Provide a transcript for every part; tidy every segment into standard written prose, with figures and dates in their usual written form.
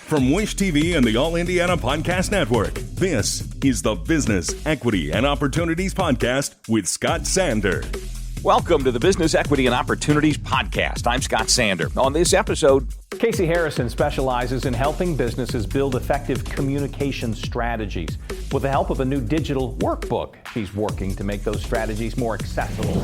From Wish TV and the All Indiana Podcast Network, this is the Business, Equity, and Opportunities Podcast with Scott Sander. Welcome to the Business, Equity, and Opportunities Podcast. I'm Scott Sander. On this episode, Casey Harrison specializes in helping businesses build effective communication strategies. With the help of a new digital workbook, she's working to make those strategies more accessible.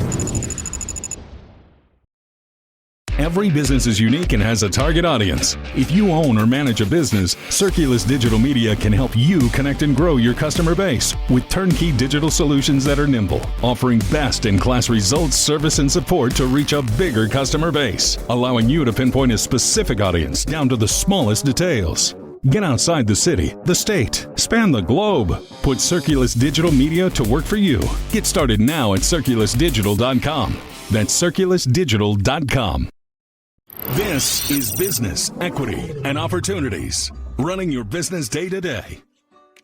Every business is unique and has a target audience. If you own or manage a business, Circulus Digital Media can help you connect and grow your customer base with turnkey digital solutions that are nimble, offering best-in-class results, service, and support to reach a bigger customer base, allowing you to pinpoint a specific audience down to the smallest details. Get outside the city, the state, span the globe. Put Circulus Digital Media to work for you. Get started now at circulusdigital.com. That's circulusdigital.com. This is Business, Equity, and Opportunities. Running your business day to day.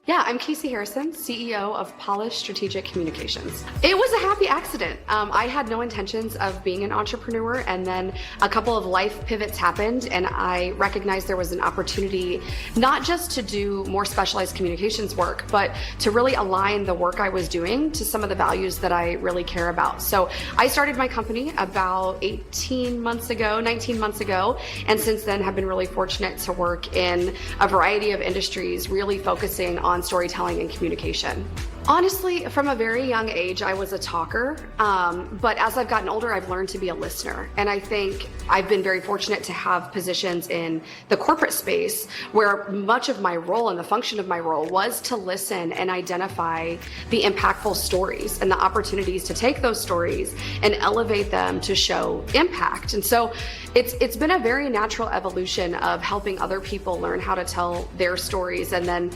Yeah, I'm Casey Harrison, CEO of Polished Strategic Communications. It was a happy accident. I had no intentions of being an entrepreneur, and then a couple of life pivots happened, and I recognized there was an opportunity not just to do more specialized communications work, but to really align the work I was doing to some of the values that I really care about. So I started my company about 19 months ago, and since then have been really fortunate to work in a variety of industries, really focusing on storytelling and communication. Honestly, from a very young age, I was a talker, but as I've gotten older, I've learned to be a listener. And I think I've been very fortunate to have positions in the corporate space where much of my role and the function of my role was to listen and identify the impactful stories and the opportunities to take those stories and elevate them to show impact. And so it's been a very natural evolution of helping other people learn how to tell their stories, and then,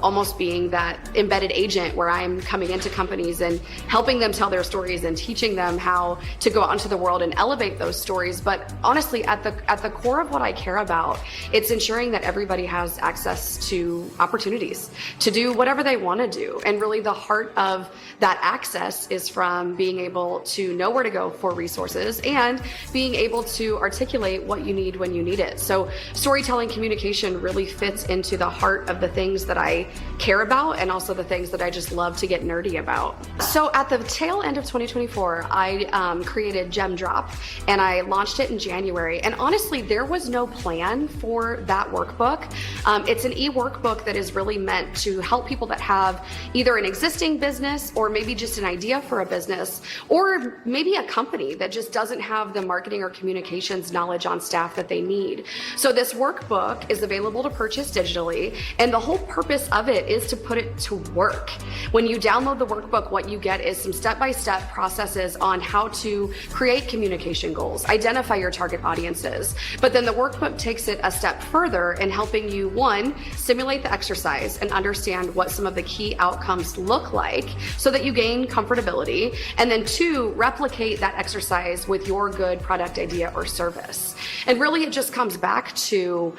almost being that embedded agent where I'm coming into companies and helping them tell their stories and teaching them how to go out into the world and elevate those stories. But honestly, at the core of what I care about, it's ensuring that everybody has access to opportunities to do whatever they want to do. And really the heart of that access is from being able to know where to go for resources and being able to articulate what you need when you need it. So storytelling communication really fits into the heart of the things that I care about, and also the things that I just love to get nerdy about. So at the tail end of 2024, I created Gem Drop, and I launched it in January. And honestly, there was no plan for that workbook. It's an e-workbook that is really meant to help people that have either an existing business, or maybe just an idea for a business, or maybe a company that just doesn't have the marketing or communications knowledge on staff that they need. So this workbook is available to purchase digitally, and the whole purpose of it is to put it to work. When you download the workbook, what you get is some step-by-step processes on how to create communication goals, identify your target audiences. But then the workbook takes it a step further in helping you, one, simulate the exercise and understand what some of the key outcomes look like so that you gain comfortability, and then two, replicate that exercise with your good product idea or service. And really it just comes back to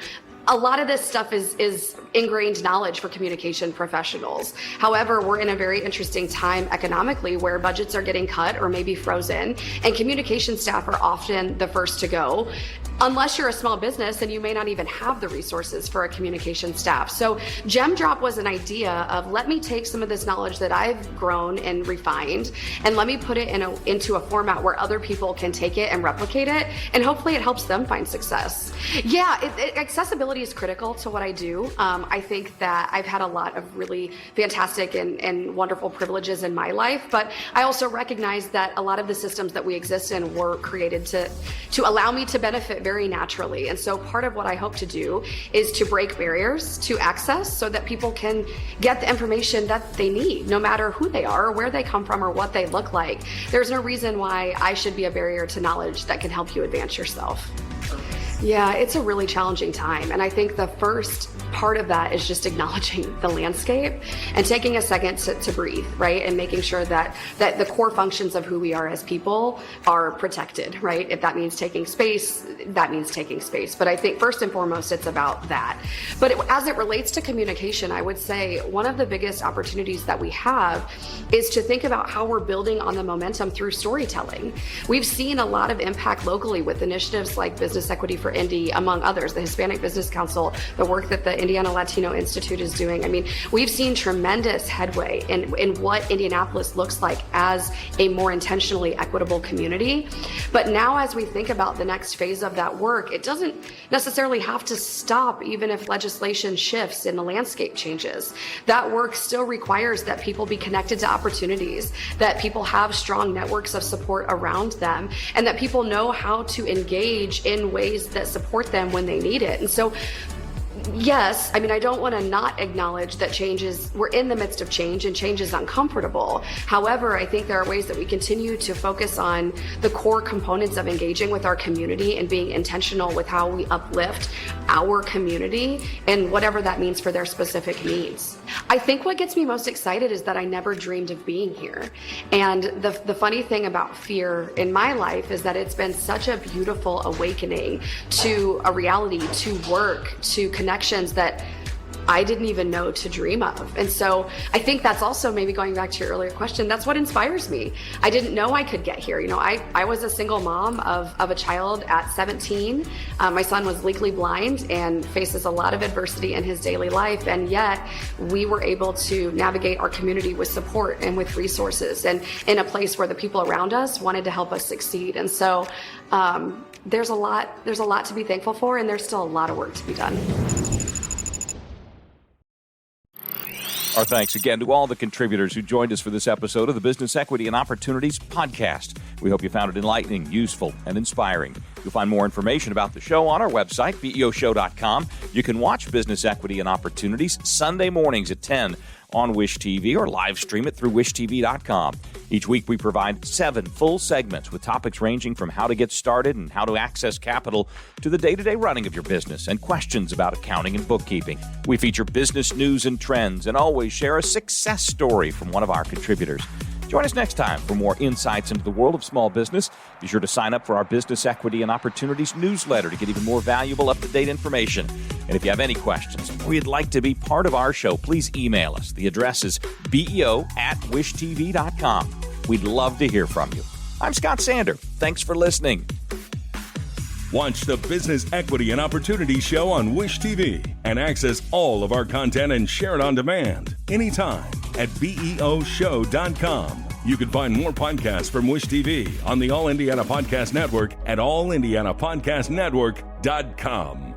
a lot of this stuff is ingrained knowledge for communication professionals. However, we're in a very interesting time economically where budgets are getting cut or maybe frozen, and communication staff are often the first to go. Unless you're a small business and you may not even have the resources for a communication staff. So Gem Drop was an idea of, let me take some of this knowledge that I've grown and refined, and let me put it into a format where other people can take it and replicate it, and hopefully it helps them find success. Yeah, accessibility is critical to what I do. I think that I've had a lot of really fantastic and wonderful privileges in my life, but I also recognize that a lot of the systems that we exist in were created to allow me to benefit very naturally. And so part of what I hope to do is to break barriers to access so that people can get the information that they need, no matter who they are or where they come from or what they look like. There's no reason why I should be a barrier to knowledge that can help you advance yourself. Yeah, it's a really challenging time. And I think the first part of that is just acknowledging the landscape and taking a second to breathe, right? And making sure that the core functions of who we are as people are protected, right? If that means taking space, that means taking space. But I think first and foremost, it's about that. But as it relates to communication, I would say one of the biggest opportunities that we have is to think about how we're building on the momentum through storytelling. We've seen a lot of impact locally with initiatives like Business Equity for for Indy, among others, the Hispanic Business Council, the work that the Indiana Latino Institute is doing. I mean, we've seen tremendous headway in what Indianapolis looks like as a more intentionally equitable community. But now as we think about the next phase of that work, it doesn't necessarily have to stop even if legislation shifts and the landscape changes. That work still requires that people be connected to opportunities, that people have strong networks of support around them, and that people know how to engage in ways that support them when they need it. And so, yes, I mean, I don't want to not acknowledge that we're in the midst of change, and change is uncomfortable. However, I think there are ways that we continue to focus on the core components of engaging with our community and being intentional with how we uplift our community and whatever that means for their specific needs. I think what gets me most excited is that I never dreamed of being here. And the funny thing about fear in my life is that it's been such a beautiful awakening to a reality, to work, to connections that I didn't even know to dream of. And so I think that's also, maybe going back to your earlier question, that's what inspires me. I didn't know I could get here. You know, I was a single mom of a child at 17. My son was legally blind and faces a lot of adversity in his daily life. And yet we were able to navigate our community with support and with resources, and in a place where the people around us wanted to help us succeed. And so there's a lot to be thankful for, and there's still a lot of work to be done. Our thanks again to all the contributors who joined us for this episode of the Business Equity and Opportunities podcast. We hope you found it enlightening, useful, and inspiring. You'll find more information about the show on our website, BEOshow.com. You can watch Business Equity and Opportunities Sunday mornings at 10 on Wish TV, or live stream it through wishtv.com. Each week we provide 7 full segments with topics ranging from how to get started and how to access capital to the day-to-day running of your business and questions about accounting and bookkeeping. We feature business news and trends and always share a success story from one of our contributors. Join us next time for more insights into the world of small business. Be sure to sign up for our Business Equity and Opportunities newsletter to get even more valuable, up-to-date information. And if you have any questions or you'd like to be part of our show, please email us. The address is beo@wishtv.com. We'd love to hear from you. I'm Scott Sander. Thanks for listening. Watch the Business Equity and Opportunities show on Wish TV and access all of our content and share it on demand anytime at BEOshow.com. You can find more podcasts from Wish TV on the All Indiana Podcast Network at allindianapodcastnetwork.com.